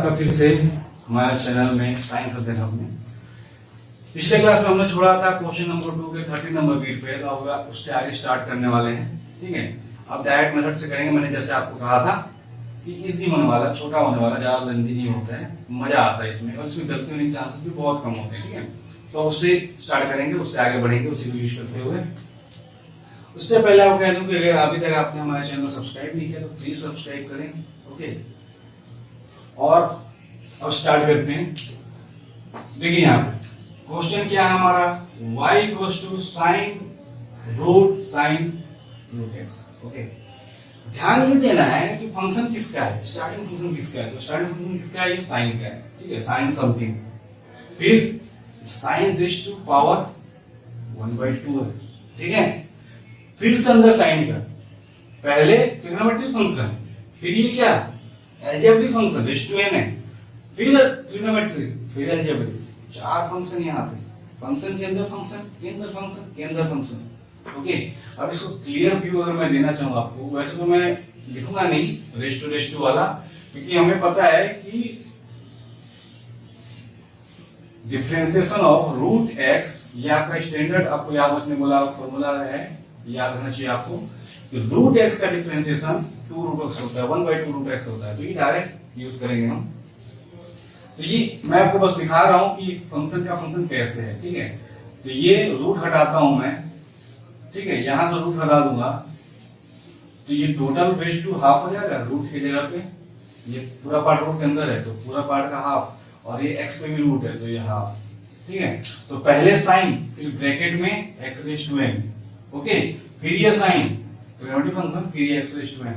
आपका फिर से हमारे चैनल में साइंस अध्ययन हब में। पिछले क्लास में हमने छोड़ा था क्वेश्चन नंबर 2 के 30 नंबर बीट पे, तो अब उससे आगे स्टार्ट करने वाले हैं। ठीक है, अब डायरेक्ट मेथड से करेंगे। मैंने जैसे आपको कहा था कि इजी होने वाला, छोटा होने वाला, ज्यादा लेंथी नहीं होता है, मजा आता है इसमें, और इसमें गलती होने के चांसेस भी बहुत कम होते हैं। ठीक है, तो उससे स्टार्ट करेंगे, उससे आगे बढ़ेंगे, उसी को यूज करते हुए। उससे पहले आपको कह दूं कि अगर अभी तक आपने हमारे चैनल को सब्सक्राइब नहीं किया तो प्लीज सब्सक्राइब करें। ओके, और अब स्टार्ट करते हैं। देखिए यहाँ पे क्वेश्चन क्या है हमारा, y equals to sine root x. Okay, ध्यान ये देना है कि फंक्शन किसका है, स्टार्टिंग फंक्शन किसका है। तो स्टार्टिंग फंक्शन किसका है, ये साइन का है। ठीक है, साइन समथिंग, फिर साइन रेज़ टू पावर 1/2 है। ठीक है, फिर से अंदर साइन का, पहले ट्रिग्नोमेट्रिक फंक्शन, फिर ये क्या algebraic function raise to n है, फिर ट्रिग्नोमेट्रिक, फिर अलजेब्रिक, 4 फंक्शन यहाँ पे, फंक्शन के अंदर फंक्शन, केंद्र फंक्शन, केंद्र फंक्शन। ओके, अब इसको क्लियर व्यू अगर मैं देना चाहूँ आपको, वैसे तो मैं लिखूंगा नहीं रेज़ टू वाला, क्योंकि हमें पता है कि डिफरेंशिएशन ऑफ रूट एक्स, ये आपका स्टैंडर्ड, आपको याद रखने वाला फॉर्मूला है, याद रखना चाहिए आपको कि रूट एक्स का डिफरेंशिएशन 2 रूट एक्स होता है, 1/2 रूट एक्स होता है। तो ये डायरेक्ट यूज करेंगे हम। तो ये मैं आपको बस दिखा रहा हूं कि फंक्शन का फंक्शन कैसे है। ठीक है, तो ये रूट हटाता हूं मैं। ठीक है, यहां से रूट हटा दूंगा, तो ये टोटल रेज़ टू हाफ हो जाएगा रूट की जगह पे। ये पूरा पार्ट रूट के अंदर है, तो पूरा पार्ट का हाफ, और ये एक्स पे भी रूट है, तो ये हाफ। ठीक है, तो पहले साइन, फिर ब्रैकेट में x raise to n। Okay, फिर ये साइन ट्रिग्नोमेट्रिक फंक्शन, फिर ये x raise to n।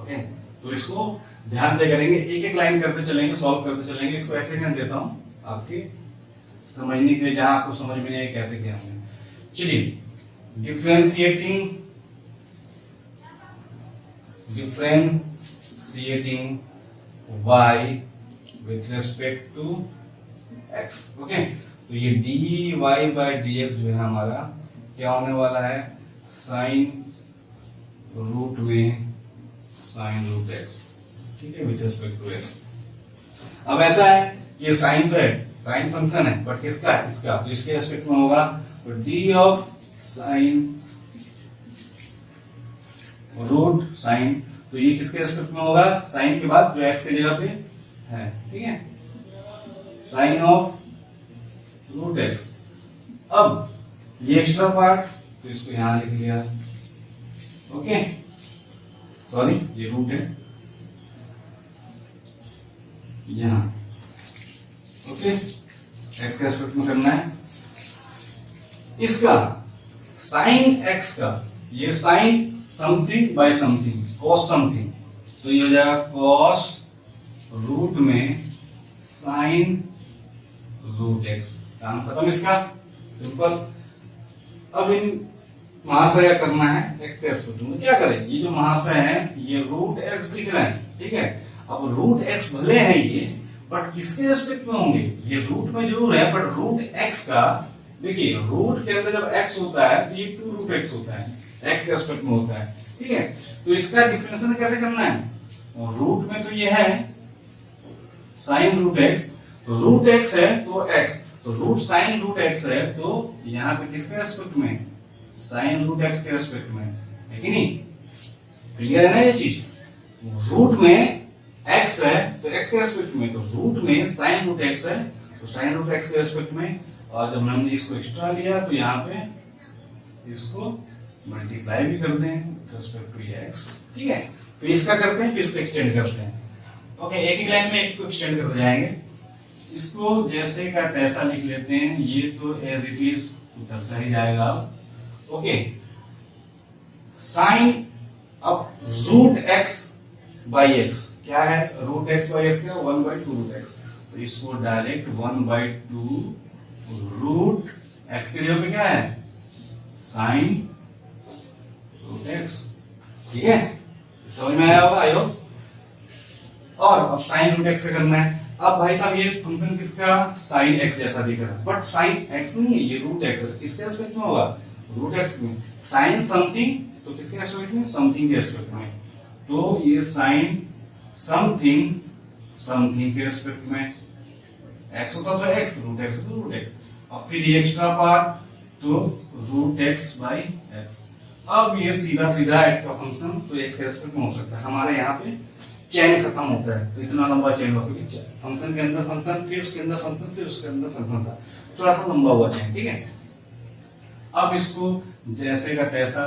Okay, तो इसको ध्यान से करेंगे, एक एक लाइन करते चलेंगे, सॉल्व करते चलेंगे। इसको ऐसे ध्यान देता हूं आपके समझने के लिए, जहां आपको समझ में नहीं आए कैसे किया हमने। चलिए, differentiating y with respect to x। Okay, तो ये dy बाय dx जो है हमारा क्या होने वाला है, साइन रूट में साइन रूट x। ठीक है, विथ रिस्पेक्ट टू x। अब ऐसा है, ये साइन तो है, साइन फंक्शन है, बट किसका है, इसका, तो इसके रिस्पेक्ट में होगा, तो D of sine root sine, तो ये किसके रिस्पेक्ट में होगा, साइन के बाद जो एक्स की जगह पे है। ठीक है, साइन ऑफ रूट एक्स। अब ये एक्स्ट्रा पार्ट, तो इसको यहां लिख लिया। ओके, सॉरी, ये रूट है यहां। ओके, एक्स के रिस्पेक्ट में करना है। इसका साइन एक्स का, ये sine something by something, cos something, तो ये हो जाएगा कॉस रूट में साइन रूट एक्स। काम खत्म इसका, सिंपल। अब इन महाशय करना है एक्स के रिस्पेक्ट में। क्या करें, ये जो महाशय है ये रूट एक्स लिख रहे हैं। ठीक है, अब रूट एक्स भले है ये, बट किसके रिस्पेक्ट में होंगे, ये रूट में जरूर है, बट रूट एक्स का, देखिए रूट के अंदर जब एक्स होता है तो ये 2 रूट एक्स होता है, एक्स के रिस्पेक्ट में होता है। ठीक है, तो इसका डिफरेंशिएशन कैसे करना है, रूट में तो ये है साइन रूट एक्स, तो रूट एक्स है तो एक्स, तो रूट साइन रूट एक्स है, तो यहाँ पे किसके रिस्पेक्ट में, साइन रूट एक्स के रिस्पेक्ट में, है कि नहीं। क्लियर है ना ये चीज, रूट में एक्स है तो एक्स के रिस्पेक्ट में, तो रूट में साइन रूट एक्स है तो साइन रूट एक्स के रिस्पेक्ट में, और जब हमने इसको एक्स्ट्रा लिया तो यहाँ पे इसको मल्टीप्लाई भी कर दें रिस्पेक्ट टू एक्स। ठीक है, तो इसका करते हैं, फिर इसको एक्सटेंड करते हैं। ओके, एक ही लाइन में एक को एक्सटेंड करते जाएंगे। इसको जैसे का तैसा लिख लेते हैं, ये तो एज इट इज उतरता ही जाएगा। ओके, साइन अब रूट एक्स बाई एक्स क्या है, रूट एक्स बाई एक्स क्या, 1/2 रूट एक्स, तो इसको डायरेक्ट 1/2 रूट एक्स के जगह पे क्या है, साइन रूट एक्स। ठीक है, समझ में आया होगा आई होप। और अब साइन रूट एक्स का करना है। अब भाई साहब ये फंक्शन किसका, साइन एक्स जैसा दिख रहा है, बट साइन एक्स नहीं है, ये रूट एक्स है। किसके रिस्पेक्ट में होगा, रूट एक्स में। साइन समथिंग, तो किसके रिस्पेक्ट में, समथिंग के रिस्पेक्ट में। तो ये साइन समथिंग समथिंग के रिस्पेक्ट में, एक्स होता तो एक्स, रूट एक्स तो रूट एक्स, और फिर ये एक्स्ट्रा पार्ट तो रूट एक्स बाई एक्स। अब ये सीधा सीधा एक्स का फंक्शन तो एक्स के रिस्पेक्ट में हो सकता है। हमारे यहाँ पे चेन खत्म होता है, तो इतना लंबा चेन होता है, फंक्शन के अंदर फंक्शन, फिर उसके अंदर फंक्शन, फिर उसके अंदर फंक्शन था, थोड़ा सा लंबा हुआ चेन, ठीक है। अब इसको जैसे का तैसा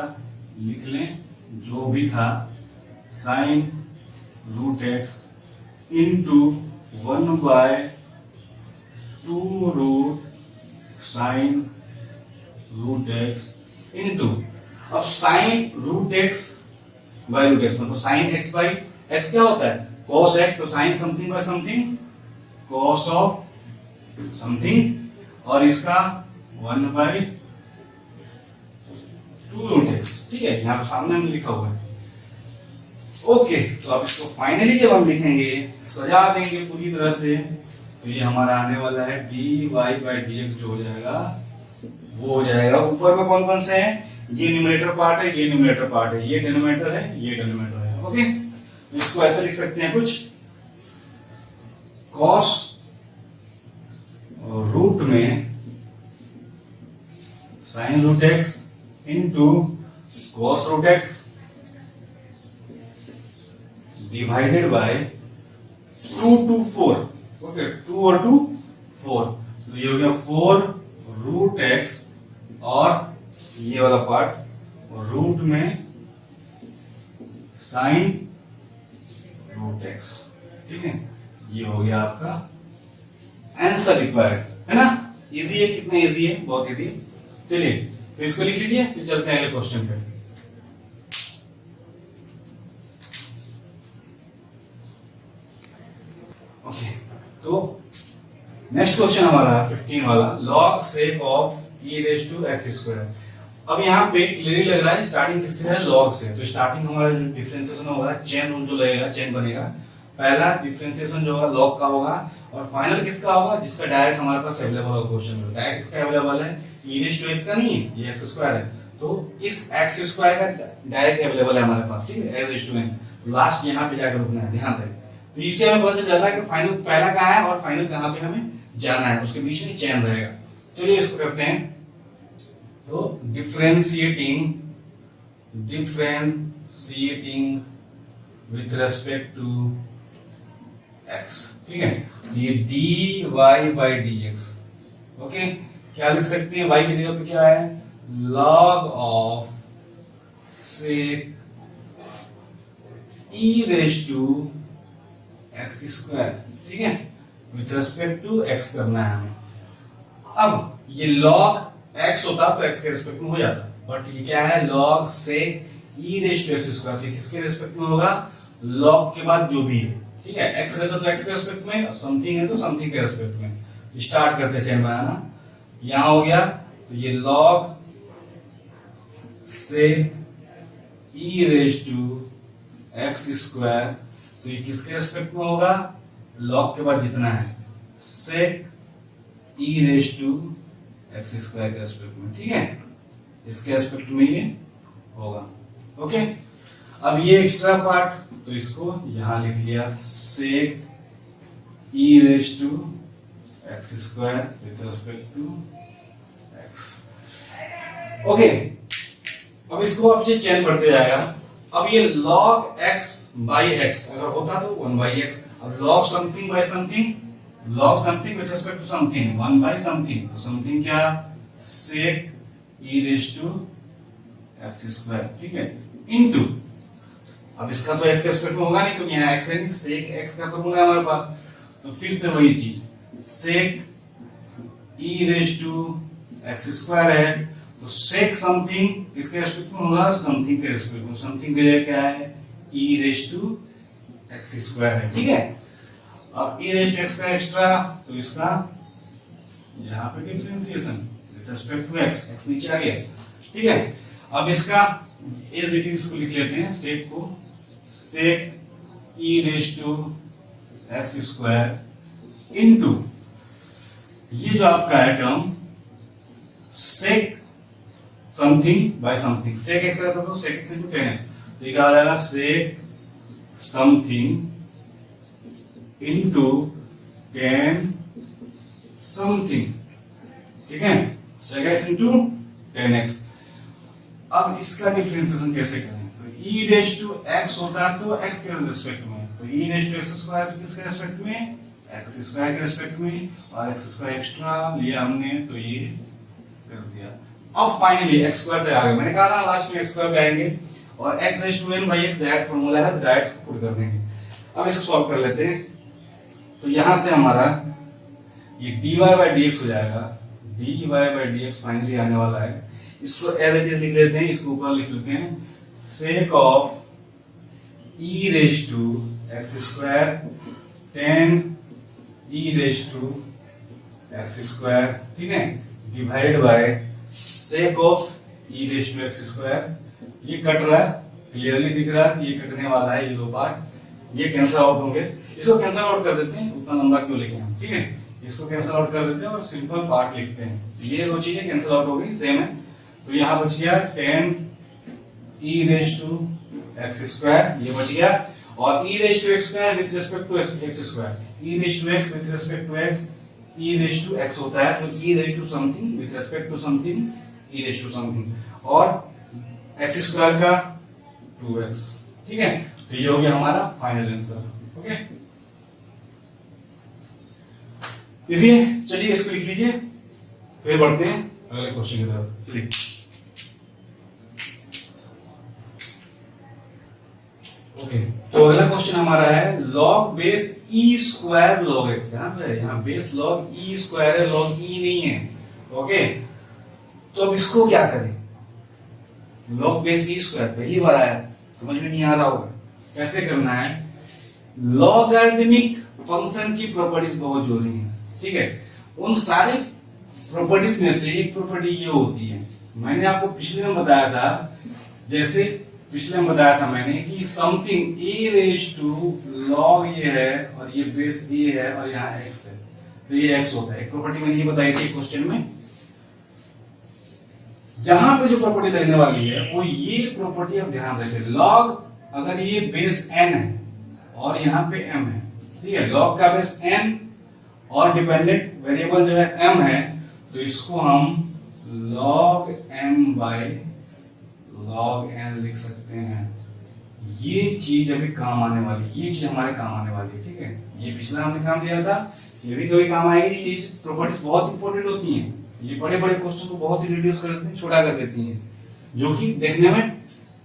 लिख लें, जो भी था sine root x into 1/2 root sine root x into, अब sine root x by root x मतलब साइन एक्स बाई एक्स क्या होता है, कॉस एक्स, तो sine something by something cos of something, और इसका 1/2 रूट एक्स, ठीक है, यहाँ पर सामने में लिखा हुआ है। ओके, तो अब इसको फाइनली जब हम लिखेंगे, सजा देंगे पूरी तरह से, तो ये हमारा आने वाला है dy बाई dx जो हो जाएगा वो हो जाएगा, ऊपर में कौन कौन से हैं, ये न्यूमरेटर पार्ट है, ये न्यूमरेटर पार्ट है, ये डिनोमिनेटर है, ये डिनोमिनेटर है। ओके, तो इसको ऐसे लिख सकते हैं कुछ, कॉस रूट में sine root x into cos root x divided by 2 to 4। Okay, 2 और 2 4, तो ये हो गया 4 रूट एक्स, और ये वाला पार्ट रूट में साइन रूट एक्स, ठीक है, ये हो गया आपका आंसर रिक्वायर्ड, है ना। इजी है, कितना इजी है, बहुत इजी। चलिए तो इसको लिख लीजिए, फिर चलते हैं अगले क्वेश्चन पे। ओके, तो नेक्स्ट क्वेश्चन हमारा 15 वाला, log sec of E raise to x square. अब यहाँ पे क्लियरली लग रहा है स्टार्टिंग किससे है, लॉग से, तो स्टार्टिंग हमारा जो डिफरेंशिएशन होगा, चेन रूल जो लगेगा, चेन बनेगा, पहला डिफरेंशिएशन जो होगा लॉग का होगा, और फाइनल किसका होगा, जिसका डायरेक्ट हमारे पास अवेलेबल होगा क्वेश्चन में। डायरेक्ट किसका अवेलेबल है, ई रेज टू एक्स का नहीं है, ये एक्स स्क्वायर है, तो इस एक्स स्क्वायर का डायरेक्ट अवेलेबल है हमारे पास, ठीक है, x raise to x. Last यहाँ पे जाकर रुकना है, ध्यान रखें, तो इससे हमें पता चल जाता है कि फाइनल पहला कहाँ है और फाइनल कहाँ पे हमें जाना है, उसके बीच में चेन रहेगा। चलिए इसको करते हैं, तो differentiating with respect to x, ठीक है, ये dy बाई dx। ओके, क्या लिख सकते हैं, y की जगह पे क्या है, log of sec e raise to x square, ठीक है, विथ रेस्पेक्ट टू एक्स करना है हमें। अब ये log x होता तो x के रेस्पेक्ट में हो जाता, बट ये क्या है, log sec e raise to x square, किसके रेस्पेक्ट में होगा, log के बाद जो भी है, ठीक है, x रहता तो x के रेस्पेक्ट में, समथिंग है तो समथिंग के रेस्पेक्ट में। स्टार्ट करते हैं चेन बनाना, यहां हो गया, तो ये log sec e raise to x square, तो ये किसके रेस्पेक्ट में होगा, log के बाद जितना है, sec e raise to x square के रेस्पेक्ट में, ठीक है, इसके रेस्पेक्ट में ये होगा। ओके, अब ये एक्स्ट्रा पार्ट, तो इसको यहां लिख लिया, sec e raise to x square with respect to x. Okay, अब इसको आप ये चेन बढ़ते जाएगा। अब ये log x बाई एक्स अगर होता तो 1/x, अब log something by something, log something with respect to something 1/समथिंग, तो समथिंग क्या, sec e raise to x square, ठीक है, इनटू, अब इसका तो x के रेस्पेक्ट में होगा नहीं क्योंकि यहाँ x है, सेक x का फॉर्मूला है हमारे पास, तो फिर से वही चीज, sec e raise to x square है, तो सेक समथिंग किसके रेस्पेक्ट में होगा, समथिंग के रेस्पेक्ट में, समथिंग के लिए क्या है, e raise to x square है, ठीक है। अब e रेज टू एक्स का एक्स्ट्रा, तो इसका यहाँ पे differentiation with respect to x, x नीचे आ गया, ठीक है। अब इसका एज इट इज को लिख लेते हैं, सेक को, sec e raise to x square into, ये जो आपका है term sec something by something, sec x रहता तो sec x into tan x, तो ये क्या आ जाएगा, सेक समथिंग इंटू 10 समथिंग, ठीक है, x इंटू 10x। अब इसका डिफरेंशिएशन कैसे करें? तो e रेज टू x होता है तो x के रिस्पेक्ट में, तो e raise to x square किसके रिस्पेक्ट में? x स्क्वायर के रिस्पेक्ट में, और x स्क्वायर एक्स्ट्रा लिया हमने तो ये कर दिया। अब फाइनली x स्क्वायर पे आ गए, मैंने कहा था लास्ट में x स्क्वायर पे आएंगे, और x raise to n by x direct formula है, डायरेक्ट पुट कर देंगे। अब इसको सॉल्व कर लेते हैं। तो यहां से हमारा ये dy बाई dx हो जाएगा, dy बाई dx फाइनली आने वाला है। इसको एज इट इज लिख लेते हैं, इसको ऊपर लिख लेते हैं, sec of e raise to x square 10 e raise to x square, ठीक है, divide by sec of e raise to x square. ये कट रहा है, क्लियरली दिख रहा है, ये कटने वाला है, ये दो पार्ट ये कैंसिल आउट होंगे। इसको कैंसिल आउट कर देते हैं, उतना लंबा क्यों लिखे हम, ठीक है, इसको कैंसिल आउट कर देते हैं और सिंपल पार्ट लिखते हैं। ये दो चीजें कैंसिल आउट हो गई, सेम है। तो यहां बच गया 10 e raise to x square, ये बच गया, और e raise to x square with respect to x square, e raise to x with respect to x, e raise to x होता है, तो e raise to something with respect to something, e raise to something, और x square का 2x, ठीक है। तो ये हो गया हमारा फाइनल आंसर, ओके। इसलिए चलिए इसको लिख लीजिए, फिर बढ़ते हैं अगले क्वेश्चन की तरफ। चलिए ओके, तो अगला क्वेश्चन हमारा है log base e square log x। यहाँ बेस लॉग e स्क्वायर है, लॉग e नहीं है, ओके। तो अब इसको क्या करें? लॉग बेस e स्क्वायर पहली बार आया, समझ में नहीं आ रहा होगा कैसे करना है। लॉगरिथमिक फंक्शन की प्रॉपर्टीज बहुत जरूरी है, ठीक है। उन सारे प्रॉपर्टीज में से एक प्रॉपर्टी ये होती है, मैंने आपको पिछले में बताया था, जैसे पिछले में बताया था मैंने कि something a raise to log ये है और ये बेस ए है और यहाँ एक्स है, तो ये एक्स होता है। एक प्रॉपर्टी मैंने ये बताई थी क्वेश्चन में। यहां पे जो प्रॉपर्टी लगने वाली है वो ये प्रॉपर्टी आप ध्यान रखिए, लॉग अगर ये बेस n है और यहाँ पे m है, ठीक है, लॉग का बेस n और डिपेंडेंट वेरिएबल जो है m है, तो इसको हम log m by log n लिख सकते हैं। ये चीज अभी काम आने वाली, ये चीज हमारे काम आने वाली है, ठीक है। ये पिछला हमने काम लिया था, ये भी कभी काम आएगी। ये प्रॉपर्टीज बहुत इंपॉर्टेंट होती हैं, ये बड़े बड़े क्वेश्चन को बहुत ही रिड्यूस कर देते हैं, छोटा कर देती हैं, जो कि देखने में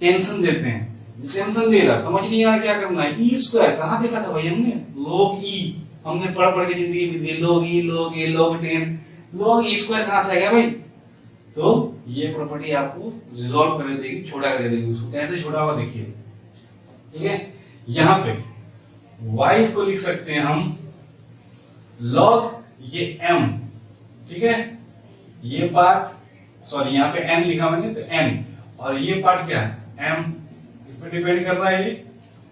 टेंशन देते हैं। टेंशन दे रहा, समझ नहीं आ रहा क्या करना है। ई स्क्वायर कहाँ देखा था भाई हमने? लॉग ई, हमने पढ़ पढ़ के जिंदगी बीती, लॉग ई लॉग ए लॉग 10, लॉग ई स्क्वायर कहाँ से आएगा भाई? तो ये प्रॉपर्टी आपको रिजॉल्व कर देगी, छोटा कर देगी उसको। कैसे छोटा हुआ देखिए, ठीक है। यहां पे y को लिख सकते हैं हम log ये m, ठीक है, ये पार्ट, सॉरी यहाँ पे n लिखा मैंने तो n, और ये पार्ट क्या है m, इस पे डिपेंड कर रहा है ये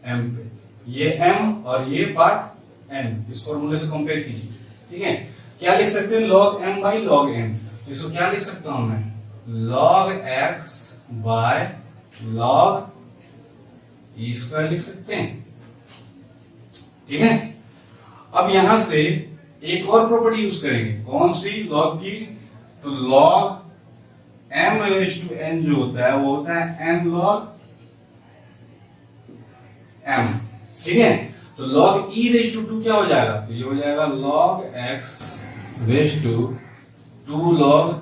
m पे, ये m और ये पार्ट n, इस फॉर्मूले से कंपेयर कीजिए, ठीक है। क्या लिख सकते हैं? log m by log n। इसको क्या लिख सकता हूं मैं? log x by log e square लिख सकते हैं, ठीक है। अब यहां से एक और प्रॉपर्टी यूज करेंगे, कौन सी? log की। तो log m raise to n जो होता है वो होता है m log m, ठीक है। तो log e रेज टू 2 क्या हो जाएगा? तो ये हो जाएगा log x raise to 2 log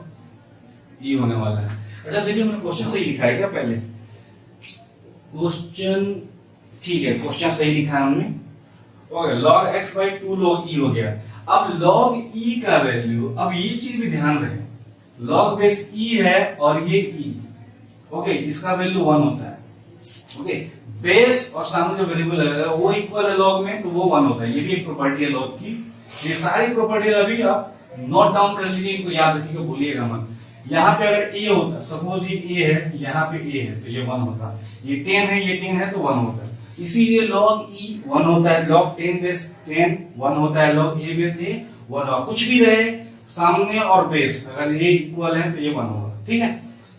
e होने वाला है। अच्छा देखिए, मैंने क्वेश्चन सही लिखा है क्या? पहले क्वेश्चन ठीक है, क्वेश्चन सही लिखा है हमने, okay. log x by 2 log e हो गया। अब log e का वैल्यू, अब ये चीज भी ध्यान रहे, log बेस e है और ये e, ओके, इसका वैल्यू 1 होता है, ओके। बेस और सामने जो वेरिएबल लगेगा वो इक्वल है log में, तो वो 1 होता है। ये भी एक प्रॉपर्टी है log की। ये सारी प्रॉपर्टी अभी आप नोट डाउन कर लीजिए, इनको याद रखिएगा, भूलिएगा मत। यहाँ पे अगर a होता, सपोज ये a है, यहाँ पे a है, तो ये 1 होता। ये 10 है, ये 10 है, तो 1 होता है। इसीलिए log e 1 होता है, log 10 बेस 10 1 होता है, log a बेस a 1 होगा। कुछ भी रहे सामने और बेस, अगर ये इक्वल है तो ये 1 होगा, ठीक है।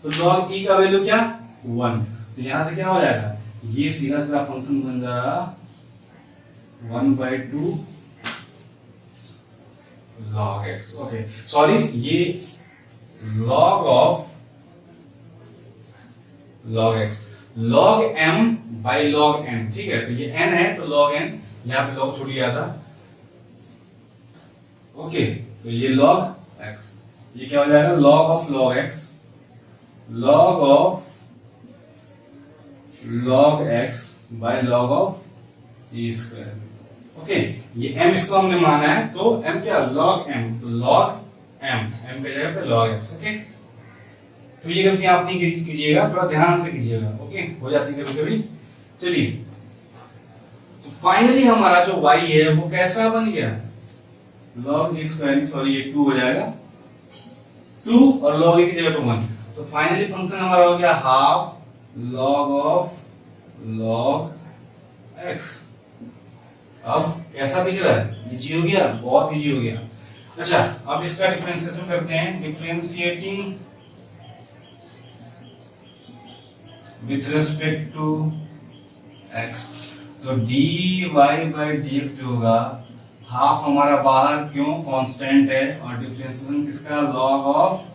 तो log e का वैल्यू क्या? 1। तो यहां से क्या हो जाएगा? ये सीधा सीधा फंक्शन बन जाएगा 1/2 log x. ओके सॉरी, ये log of log x, log m by log n. ठीक है, तो ये n है तो log n, यहां पे log छूट गया था. ओके, तो ये log x, ये क्या हो जाएगा, log of log x, log of log x by log of e square. Okay, ये m इसको हमने माना है, तो m क्या, log m, तो log m के जगह पे log x. ओके, तो ये गलती आप नहीं कीजिएगा, थोड़ा ध्यान से कीजिएगा. ओके, हो जाती है कभी कभी. चलिए, तो फाइनली हमारा जो y है वो कैसा बन गया, log e स्क्वायर, सॉरी ये 2 हो जाएगा, 2 और log e की जगह पे 1. तो फाइनली फंक्शन हमारा हो गया half log of log x. अब कैसा दिख रहा है, इजी हो गया, बहुत इजी हो गया. अच्छा, अब इसका डिफरेंशिएशन करते हैं. Differentiating with respect to x, तो dy by dx जो होगा, हाफ हमारा बाहर, क्यों, कांस्टेंट है, और डिफरेंशिएशन किसका, log ऑफ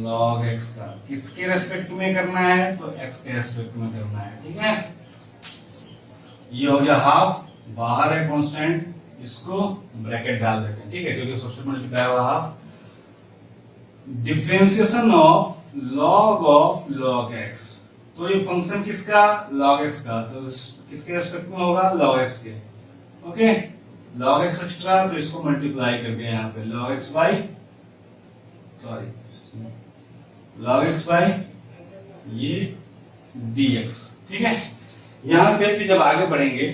log x का. किसके रेस्पेक्ट में करना है, तो x के रेस्पेक्ट में करना है. ठीक है, ये हो गया हाफ, बाहर है कांस्टेंट, इसको ब्रैकेट डाल देते हैं. ठीक है, क्योंकि सबसे मल्टीप्लाई हुआ half. Differentiation of log of log x, तो ये फंक्शन किसका, log x का, तो किसके रेस्पेक्ट में होगा, log x के. ओके, log x एक्स्ट्रा, तो इसको मल्टीप्लाई करके यहाँ पे log x by, sorry log x by ये dx. ठीक है, यहां से फिर जब आगे बढ़ेंगे,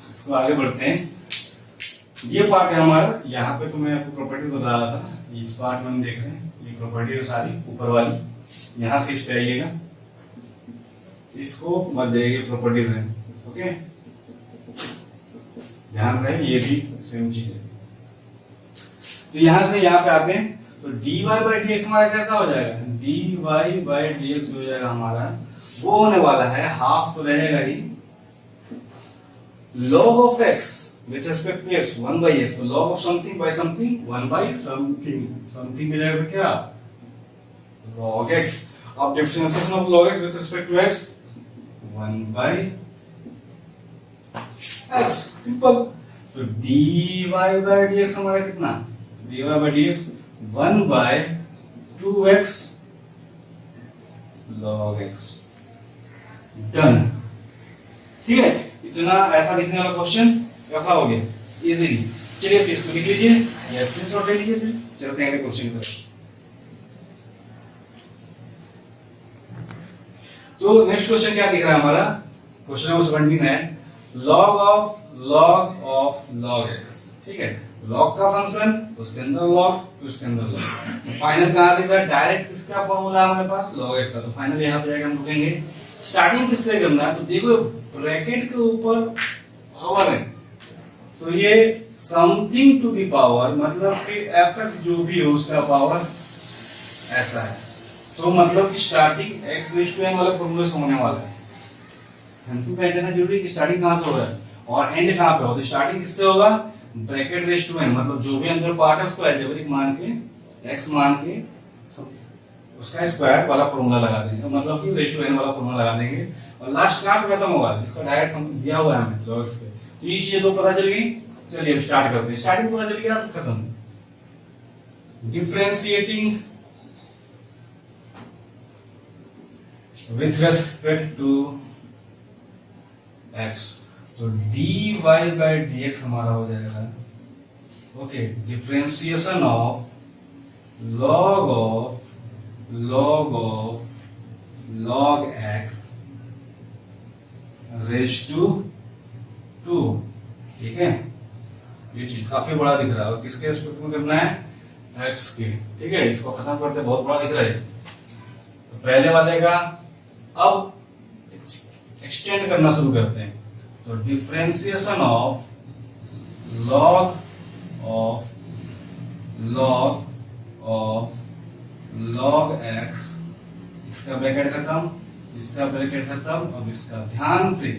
इसको आगे बढ़ते हैं. ये पार्ट है हमारा, यहाँ पे तो मैं आपको प्रॉपर्टी बता रहा था, इस पार्ट में हम देख रहे हैं, ये प्रॉपर्टी है सारी ऊपर वाली. यहां से इस पे आइएगा, इसको मत जाइए, प्रॉपर्टीज है. ओके, ध्यान रहे, ये भी सेम चीज है. तो यहां से यहाँ पे आते हैं, तो dy by dx हमारा कैसा हो जाएगा, dy by dx हो जाएगा हमारा, वो होने वाला है हाफ, तो रहेगा ही log of x with respect to x, 1 by x, तो log of something by something, 1 by something, something की जगह पे क्या, log x. अब differentiation of log x with respect to x, 1 by x, simple. तो dy by dx हमारा कितना, dy by dx 1 by 2x log x. Done. ठीक है, इतना ऐसा लिखने वाला क्वेश्चन कैसा हो गया, इजीली. चलिए फिर इसको लिख लीजिए या स्क्रीनशॉट ले लीजिए, फिर चलते हैं अगले क्वेश्चन की तरफ. तो नेक्स्ट क्वेश्चन क्या दिख रहा है हमारा, क्वेश्चन नंबर 17 है, log ऑफ log x. ठीक है, log का फंक्शन, उसके अंदर log, फिर उसके अंदर log. तो फाइनल कहां दिख रहा है, डायरेक्ट किसका फॉर्मूला हमारे पास, log x का. तो फाइनल यहाँ पे जाकर हम लिखेंगे. स्टार्टिंग किससे करना है, तो देखो ब्रैकेट के ऊपर पावर है, तो ये समथिंग टू दी पावर, मतलब कि fx जो भी हो उसका पावर ऐसा है. तो मतलब कि starting x raise to n वाला फॉर्मूला से होने वाला है. हमको क्या कहना जरूरी है कि स्टार्टिंग कहां से हो रहा है और एंड कहां पे हो. तो स्टार्टिंग किससे होगा, ब्रैकेट रेज़ टू n, मतलब जो भी अंदर पार्ट है उसको अलजेब्रिक मान के, x मान के उसका स्क्वायर वाला फॉर्मूला लगा देंगे, मतलब कि रेज़ टू n वाला फॉर्मूला लगा देंगे. और लास्ट कहां पे खत्म होगा, जिसका डायरेक्ट फंक्शन दिया हुआ है हमें log x पे. तो ये चीजें तो पता चल गई. चलिए अब स्टार्ट करते हैं. स्टार्टिंग पता चल गया तो खत्म. Differentiating with respect to x, तो dy by dx हमारा हो जाएगा. Okay, differentiation of log of log x raise to 2. ठीक है, ये चीज काफी बड़ा दिख रहा है, किसके रेस्पेक्ट में करना है, x के. ठीक है, इसको खत्म करते, बहुत बड़ा दिख रहा है. तो पहले वाले का अब एक्सटेंड करना शुरू करते हैं. तो differentiation of log log x, इसका ब्रैकेट खत्म, इसका ब्रैकेट खत्म. अब इसका ध्यान से,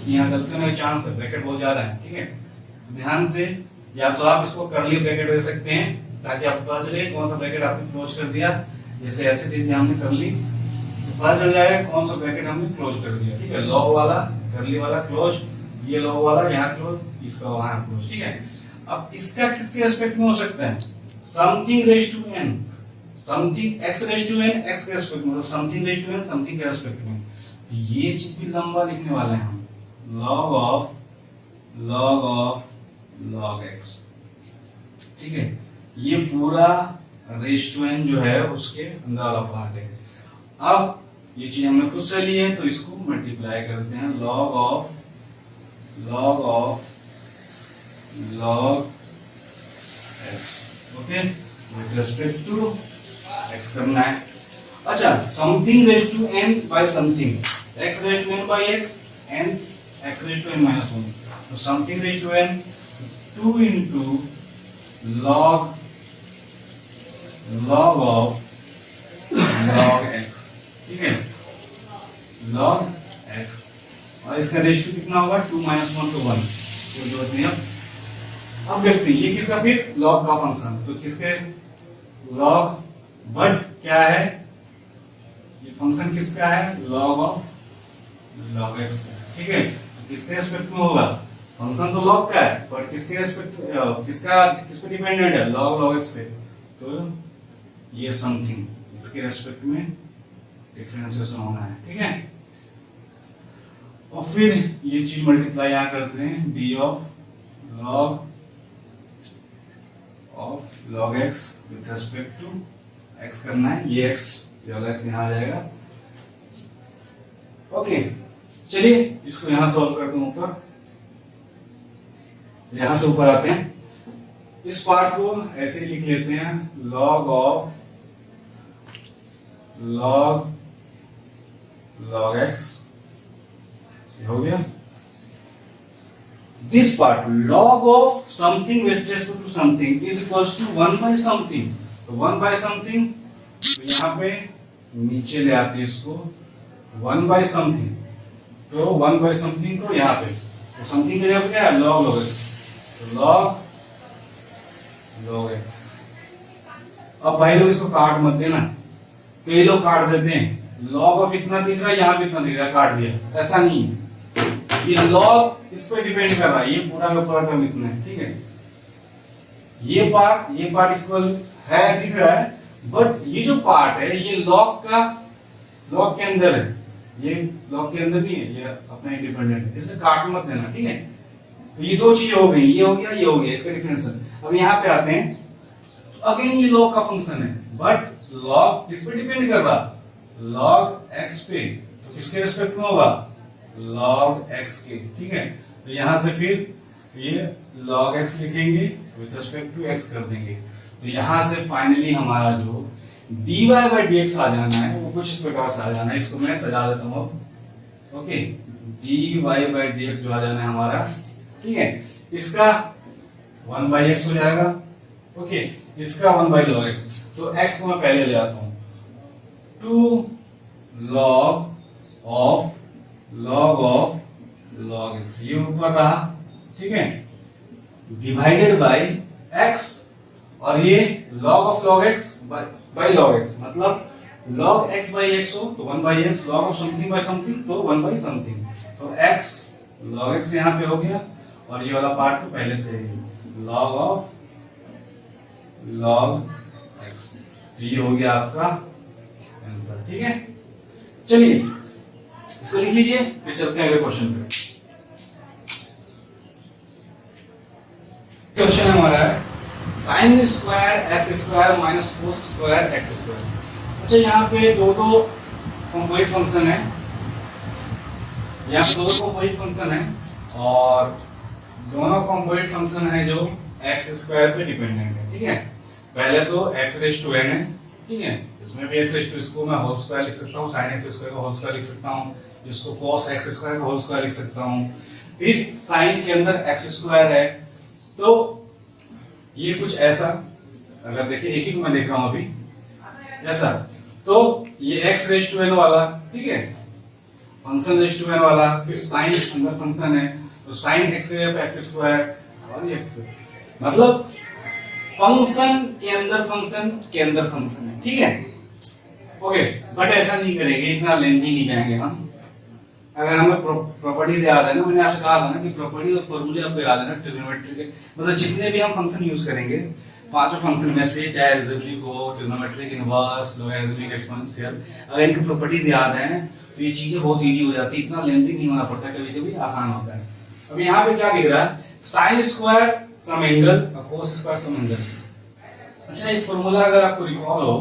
यहाँ गलती होने का चांस है, ब्रैकेट बहुत ज्यादा है. ठीक है, ध्यान से या तो आप इसको करली ब्रैकेट दे सकते हैं ताकि आपको पता चले कौन सा ब्रैकेट आपने क्लोज कर दिया। जैसे ऐसे दे दिया हमने करली, तो पता चल जाएगा कौन सा ब्रैकेट हमने क्लोज कर दिया। ठीक है, लॉग वाला करली वाला क्लोज, ये लॉग वाला यहाँ क्लोज, इसका वहां क्लोज। ठीक है, अब इसका किसके रेस्पेक्ट में हो सकता है? Something raise to n, something x raise to n, x के रेस्पेक्ट में, something raise to n something के रेस्पेक्ट में। तो ये चीज भी लंबा लिखने वाले हैं हम, लॉग ऑफ लॉग एक्स। ठीक है, ये पूरा रेज टू एन जो है उसके अंदर वाला पार्ट है। अब ये चीज हमने खुद से ली है तो इसको मल्टीप्लाई करते हैं, log of log x. Okay, with respect to x करना है। अच्छा, something raise to n by something, x raise to n by x and x raise to n minus one. तो something raise to n 2 into log of log x. ठीक है, log x, और इसका ratio कितना होगा? 2 - 1 to 1, कोई जरूरत नहीं। अब देखते हैं ये किसका, फिर लॉग का फंक्शन। तो किसके लॉग, बट क्या है ये फंक्शन किसका है? Log of log x. ठीक है, किसके रेस्पेक्ट में होगा? फंक्शन तो लॉग का है बट किसके रेस्पेक्ट, किस पे डिपेंडेंट है? लॉग एक्स पे। तो ये समथिंग इसके रेस्पेक्ट में डिफरेंशिएशन होना है। ठीक है, और फिर ये चीज मल्टीप्लाई यहां करते हैं, d of log x with respect to x करना है। ये एक्स यहां आ जाएगा। ओके, चलिए इसको यहां सॉल्व करते हैं। ऊपर यहां से ऊपर आते हैं, इस पार्ट को ऐसे ही लिख लेते हैं, लॉग ऑफ लॉग एक्स हो गया। This part log of something with respect to something is equals to 1 by something. तो 1 by समथिंग, तो यहां पे नीचे ले आते हैं इसको, 1 by समथिंग। तो 1 by समथिंग को यहां पे, तो समथिंग की जगह क्या है? Log x. तो लॉग एक्स। अब भाई लोग इसको काट मत देना, कई लोग काट देते हैं, लॉग ऑफ इतना दिख रहा है, यहां भी इतना दिख रहा है, काट दिया। ऐसा नहीं है, ये लॉग इस पर डिपेंड कर रहा है, ये पूरा का पूरा टर्म इतना है। ठीक है, ये पार्ट इक्वल है, दिख रहा है, बट ये जो पार्ट है ये लॉग के अंदर है, ये लॉग के अंदर नहीं है, ये अपना इंडिपेंडेंट है, इसे काट मत देना। ठीक है, तो ये दो चीजें हो गई, ये हो गया इसका डिफरेंस। अब यहाँ पे आते हैं, तो अगेन ये लॉग का फंक्शन है, बट लॉग किस पे डिपेंड कर रहा? लॉग एक्स पे। तो किसके रेस्पेक्ट में होगा? लॉग एक्स के। ठीक है, तो यहां से फिर ये लॉग एक्स लिखेंगे, विथ रेस्पेक्ट टू एक्स कर देंगे। तो यहां से फाइनली हमारा जो dy by dx आ जाना है वो कुछ इस प्रकार से आ जाना है, इसको मैं सजा देता हूं। ओके, dy by dx जो आ जाना है हमारा, ठीक है, इसका 1 by x हो जाएगा। ओके, इसका 1 by log x। तो x को मैं पहले ले आता हूं, 2 log of log x, ये ऊपर रहा। ठीक है, डिवाइडेड बाय x, और ये log of log x by log x, मतलब log x by x हो तो 1 by x, log of something by something तो 1 by something। तो x log x यहां पे हो गया, और ये वाला पार्ट तो पहले से ही log of log x। तो ये हो गया आपका आंसर। ठीक है, चलिए इसको लिख लीजिए, फिर चलते हैं अगले क्वेश्चन पे। क्वेश्चन हमारा है sin square x square minus cos square x square. अच्छा, यहाँ पे दो कंपोजिट फंक्शन है, यहाँ पे दो कंपोजिट फंक्शन है, और दोनों कंपोजिट फंक्शन है जो एक्स स्क्वायर पे डिपेंडेंट है। ठीक है, पहले तो एक्स रेज टू एन है। ठीक है, इसमें भी एक्स रेज टू, इसको मैं होल स्क्वायर लिख सकता हूँ, साइन एक्स स्क्वायर का होल स्क्वायर लिख सकता हूँ, इसको कॉस एक्स स्क्वायर का होल स्क्वायर लिख सकता हूँ। फिर साइन के अंदर एक्स स्क्वायर है, तो ये कुछ ऐसा, अगर देखिए एक ही को मैं देख रहा हूं अभी ऐसा, तो ये एक्स रेज टू एन वाला, ठीक है, फंक्शन रेज टू एन वाला, फिर साइन अंदर फंक्शन है, तो साइन एक्स स्क्वायर और एक्स, मतलब फंक्शन के अंदर फंक्शन के अंदर फंक्शन है, ठीक है। ओके, बट ऐसा नहीं करेंगे, इतना लेंथी नहीं जाएंगे हम। अगर हमें प्रॉपर्टीज याद है ना, मैंने आपसे कहा था ना कि प्रॉपर्टीज और फॉर्मूले आपको याद है ना ट्रिग्नोमेट्री के, मतलब जितने भी हम फंक्शन यूज करेंगे पांचों फंक्शन में से, चाहे एल्जेब्रिक हो, ट्रिग्नोमेट्रिक, इनवर्स, लॉगरिथमिक, एक्सपोनेंशियल, अगर इनकी प्रॉपर्टीज याद है तो ये चीजें बहुत इजी हो जाती है, इतना लेंथी नहीं होना पड़ता, कभी कभी आसान होता है। अब यहाँ पे क्या दिख रहा है, साइन स्क्वायर सम एंगल और कोस स्क्वायर सम एंगल। अच्छा, एक फॉर्मूला अगर आपको रिकॉल हो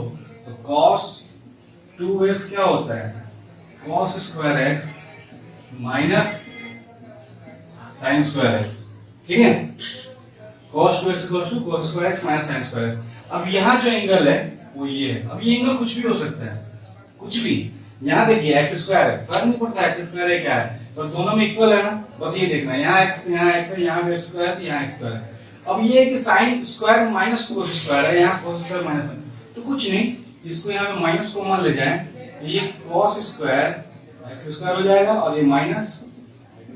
तो cos 2x क्या होता है, cos square x minus sine square x, ठीक है। cos 2x equal to cos square x minus sine square x। अब यहाँ जो एंगल है वो ये है। अब ये एंगल कुछ भी हो सकता है, कुछ भी। यहाँ देखिए एक्स स्क्वायर है, फर्क नहीं पड़ता एक्स स्क्वायर है क्या है, बस दोनों में इक्वल है ना, बस ये देखना है, यहाँ एक्स है, यहाँ भी एक्स स्क्वायर है, यहाँ एक्स स्क्वायर है। अब ये है कि sine square minus cos square है, यहाँ कोस स्क्वायर माइनस, तो कुछ नहीं, इसको यहाँ पे माइनस को मान ले जाए, ये कॉस स्क्वायर एक्स स्क्वायर हो जाएगा और ये minus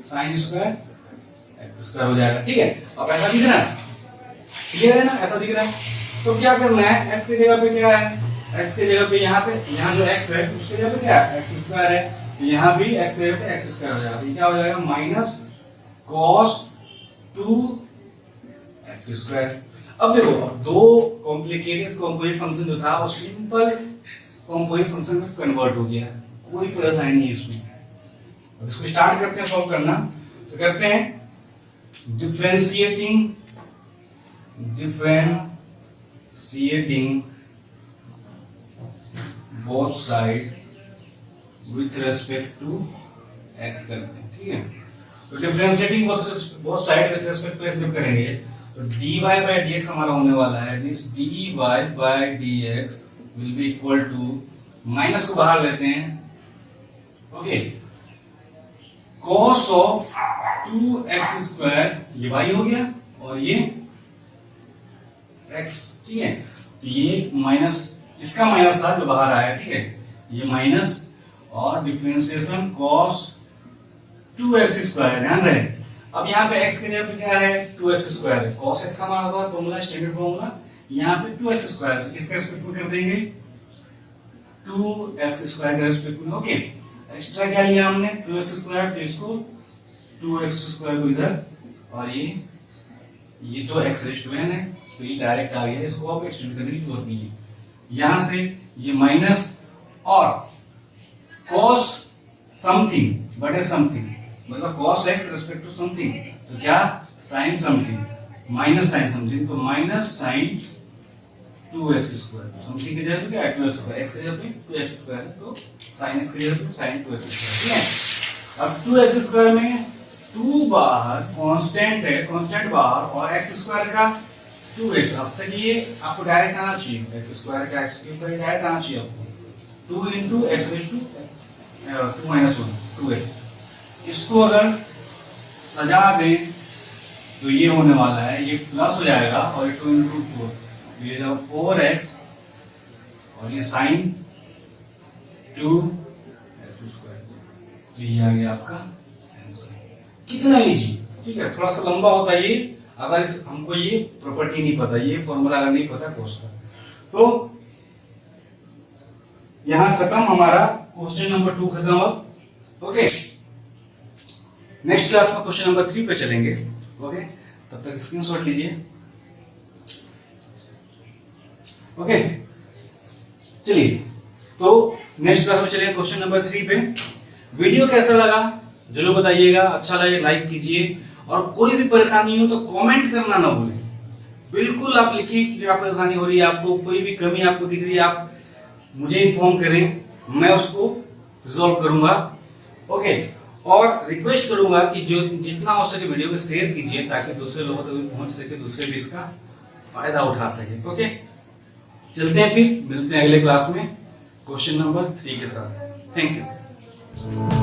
sine square x square हो जाएगा, ठीक है। अब ऐसा दिख रहा है, क्लियर है ना, ऐसा दिख रहा है। तो क्या करना है, एक्स की जगह पे क्या है, एक्स की जगह पे यहाँ पे, यहाँ जो एक्स है उसकी जगह पे क्या है, एक्स स्क्वायर है, तो यहाँ भी एक्स की जगह पे एक्स स्क्वायर हो जाएगा, क्या हो जाएगा, माइनस कॉस 2 एक्स स्क्वायर। अब देखो, दो कॉम्प्लिकेटेड कॉम्पोजिट फंक्शन जो था वो सिंपल कॉम्पोजिट फंक्शन में कन्वर्ट हो गया, कोई परेशानी नहीं इसमें। अब इसको स्टार्ट करते हैं सॉल्व करना, तो करते हैं differentiating both side with respect to x करते हैं, ठीक है। तो differentiating both side with respect to x जब करेंगे तो dy by dx हमारा होने वाला है, this dy by dx will be equal to, minus को बाहर लेते हैं, okay, cos of 2x square, ये y हो गया और ये x, ठीक है। तो ये माइनस, इसका माइनस था जो बाहर आया, ठीक है, ये माइनस और डिफरेंशिएशन cos 2x स्क्वायर, ध्यान रहे। अब यहाँ पे x की जगह पे क्या है, 2x स्क्वायर है, cos x का मान होता है फॉर्मूला, स्टैंडर्ड फॉर्मूला, यहाँ पे 2x स्क्वायर, तो किसके रेस्पेक्ट में कर देंगे, 2x स्क्वायर के रेस्पेक्ट में, ओके। एक्स्ट्रा क्या लिया हमने, 2x स्क्वायर, तो इसको 2x स्क्वायर को इधर, और ये तो x रेज़ टू n है, तो ये डायरेक्ट आ गया, इसको आप एक्सटेंड करने की जरूरत नहीं है। यहां से ये माइनस और cos समथिंग बटे समथिंग, मतलब cos x respect to something, तो क्या sin something minus sin something, तो minus sin 2x square, something की जगह पे क्या है 2x स्क्वायर, x की जगह पे 2x स्क्वायर, तो sin x की जगह पे sin 2x स्क्वायर, ठीक है। अब 2x स्क्वायर में 2 बाहर कांस्टेंट है, कांस्टेंट बाहर, और x स्क्वायर का 2x, अब तक ये आपको डायरेक्ट आना चाहिए, x स्क्वायर का x क्यूब का डायरेक्ट आना चाहिए आपको, 2 into x raise to 2 minus 1 2x। इसको अगर सजा दें तो ये होने वाला है, ये प्लस हो जाएगा और ये 2 इंटू 4, ये जाएगा 4x और ये साइन 2x स्क्वायर, तो ये आ गया आपका आंसर। कितना इजी, ठीक है, थोड़ा सा लंबा होता है ये अगर हमको ये प्रॉपर्टी नहीं पता, ये फॉर्मूला अगर नहीं पता कोस का। तो यहां खत्म हमारा क्वेश्चन नंबर 2 खत्म। अब ओके, नेक्स्ट क्लास में क्वेश्चन नंबर 3 पे चलेंगे, ओके, तब तक स्क्रीनशॉट लीजिए, ओके। चलिए, तो नेक्स्ट क्लास में चलेंगे क्वेश्चन नंबर 3 पे। वीडियो कैसा लगा जरूर बताइएगा, अच्छा लगे लाइक कीजिए, और कोई भी परेशानी हो तो कमेंट करना ना भूलें, बिल्कुल आप लिखिए कि क्या परेशानी हो रही है आपको, कोई भी कमी आपको दिख रही है आप मुझे इन्फॉर्म करें, मैं उसको रिजॉल्व करूंगा, ओके। और रिक्वेस्ट करूंगा कि जो जितना हो सके वीडियो को शेयर कीजिए ताकि दूसरे लोगों तक भी पहुंच सके, दूसरे भी इसका फायदा उठा सके, ओके। चलते हैं, फिर मिलते हैं अगले क्लास में क्वेश्चन नंबर 3 के साथ। Thank you.